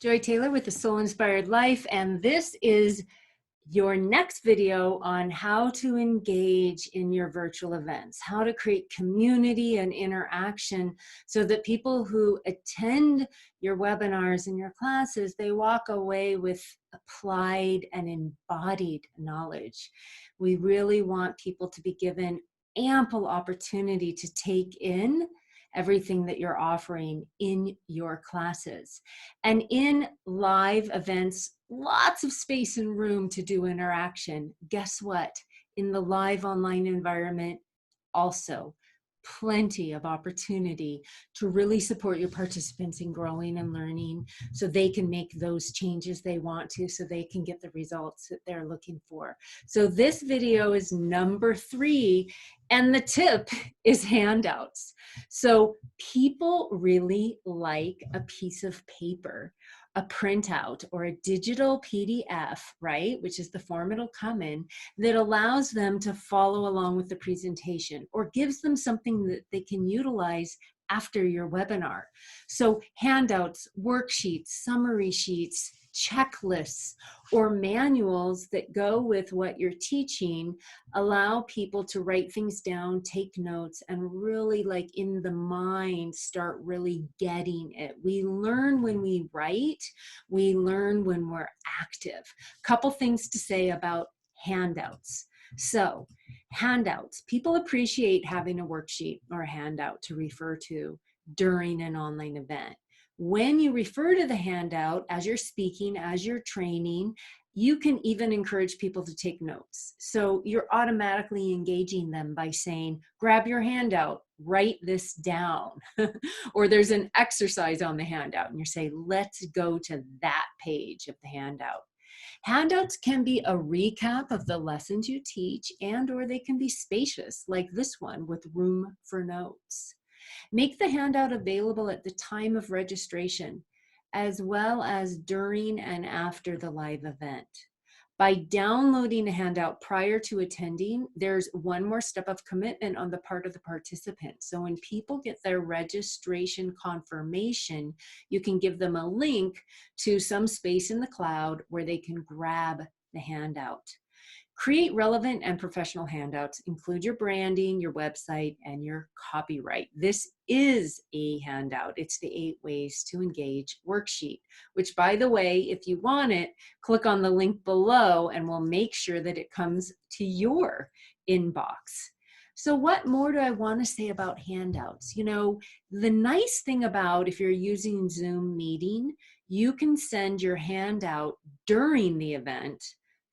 Joy Taylor with the Soul Inspired Life, and this is your next video on how to engage in your virtual events, how to create community and interaction so that people who attend your webinars and your classes, they walk away with applied and embodied knowledge. We really want people to be given ample opportunity to take in everything that you're offering in your classes. And in live events, lots of space and room to do interaction. Guess what? In the live online environment, also plenty of opportunity to really support your participants in growing and learning so they can make those changes they want to, so they can get the results that they're looking for. So this video is number 3, and the tip is handouts. So people really like a piece of paper, a printout, or a digital PDF, right? Which is the form it'll come in, that allows them to follow along with the presentation or gives them something that they can utilize after your webinar. So handouts, worksheets, summary sheets, checklists, or manuals that go with what you're teaching allow people to write things down, take notes, and really, like, in the mind, start really getting it. We learn when we write, we learn when we're active. Couple things to say about handouts. So handouts, people appreciate having a worksheet or a handout to refer to during an online event. When you refer to the handout as you're speaking, as you're training, you can even encourage people to take notes. So you're automatically engaging them by saying, grab your handout, write this down. Or there's an exercise on the handout and you say, let's go to that page of the handout. Handouts can be a recap of the lessons you teach, and or they can be spacious, like this one with room for notes. Make the handout available at the time of registration, as well as during and after the live event. By downloading a handout prior to attending, there's one more step of commitment on the part of the participant. So when people get their registration confirmation, you can give them a link to some space in the cloud where they can grab the handout. Create relevant and professional handouts. Include your branding, your website, and your copyright. This is a handout. It's the 8 ways to engage worksheet, which, by the way, if you want it, click on the link below and we'll make sure that it comes to your inbox. So what more do I want to say about handouts? You know, the nice thing about, if you're using Zoom meeting, you can send your handout during the event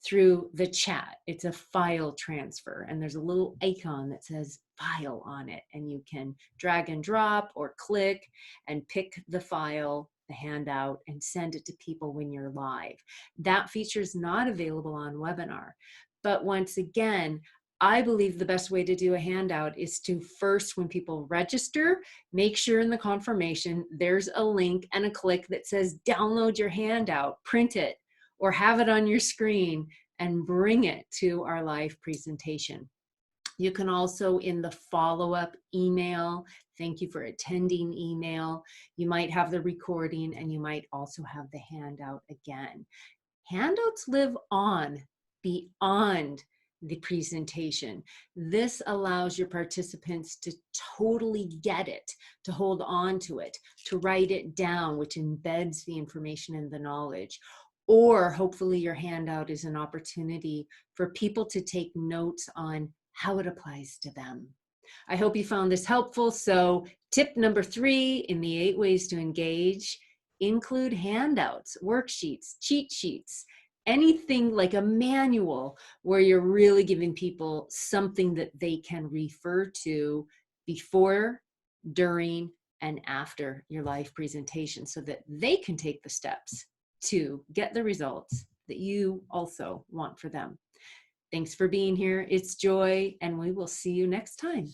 through the chat. It's a file transfer, and there's a little icon that says file on it, and you can drag and drop or click and pick the file, the handout, and send it to people when you're live. That feature is not available on webinar. But once again, I believe the best way to do a handout is to first, when people register, make sure in the confirmation there's a link and a click that says download your handout, print it, or have it on your screen and bring it to our live presentation. You can also, in the follow-up email, thank you for attending email, you might have the recording and you might also have the handout again. Handouts live on beyond the presentation. This allows your participants to totally get it, to hold on to it, to write it down, which embeds the information and the knowledge. Or hopefully your handout is an opportunity for people to take notes on how it applies to them. I hope you found this helpful. So tip number 3 in the 8 ways to engage, include handouts, worksheets, cheat sheets, anything like a manual where you're really giving people something that they can refer to before, during, and after your live presentation so that they can take the steps to get the results that you also want for them. Thanks for being here. It's Joy, and we will see you next time.